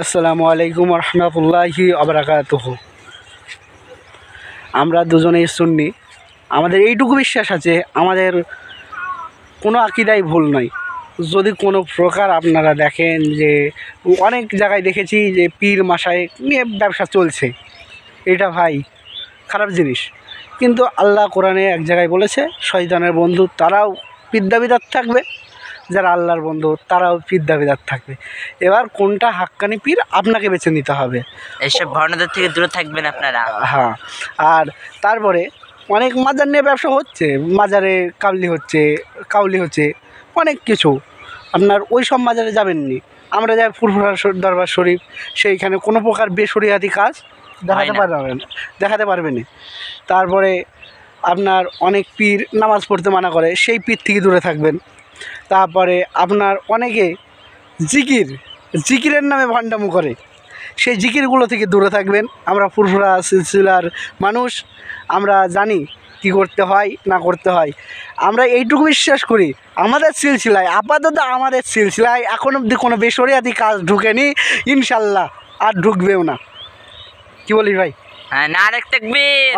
আসসালামু আলাইকুম রহমতুল্লাহি আবরাকাতুহু। আমরা দুজনেই সুন্নি। আমাদের এইটুকু বিশ্বাস আছে, আমাদের কোনো আকিদাই ভুল নয়। যদি কোনো প্রকার আপনারা দেখেন যে অনেক জায়গায় দেখেছি যে পীর মাসায় নিয়ে ব্যবসা চলছে, এটা ভাই খারাপ জিনিস। কিন্তু আল্লাহ কোরআনে এক জায়গায় বলেছে, শয়তানের বন্ধু তারাও বিদ্যাবিদাত থাকবে, যারা আল্লাহর বন্ধু তারাও বিদ্যাবিদাত থাকবে। এবার কোনটা হাক্কানি পীর আপনাকে বেছে নিতে হবে। এইসব ভণ্ডদের থেকে দূরে থাকবেন আপনারা। হ্যাঁ, আর তারপরে অনেক মাজার নিয়ে ব্যবসা হচ্ছে, মাজারে কাউলি হচ্ছে অনেক কিছু। আপনার ওই সব মাজারে যাবেননি। আমরা যাই ফুরফুরা দরবার শরীফ, সেইখানে কোনো প্রকার বেশরিয়াতি কাজ দেখাতে পারবেন না। তারপরে আপনার অনেক পীর নামাজ পড়তে মানা করে, সেই পীর থেকে দূরে থাকবেন। তারপরে আপনার অনেকে জিকিরের নামে ভণ্ডামো করে, সেই জিকিরগুলো থেকে দূরে থাকবেন। আমরা ফুরফুরা সিলসিলার মানুষ, আমরা জানি কি করতে হয় না করতে হয়। আমরা এইটুকু বিশ্বাস করি, আমাদের সিলসিলায় আমাদের সিলসিলায় এখন অবধি কোনো বেশরিয়াতি কাজ ঢুকেনি, ইনশাল্লাহ আর ঢুকবেও না। কি বলিস ভাই? হ্যাঁ, নারে তাকবীর।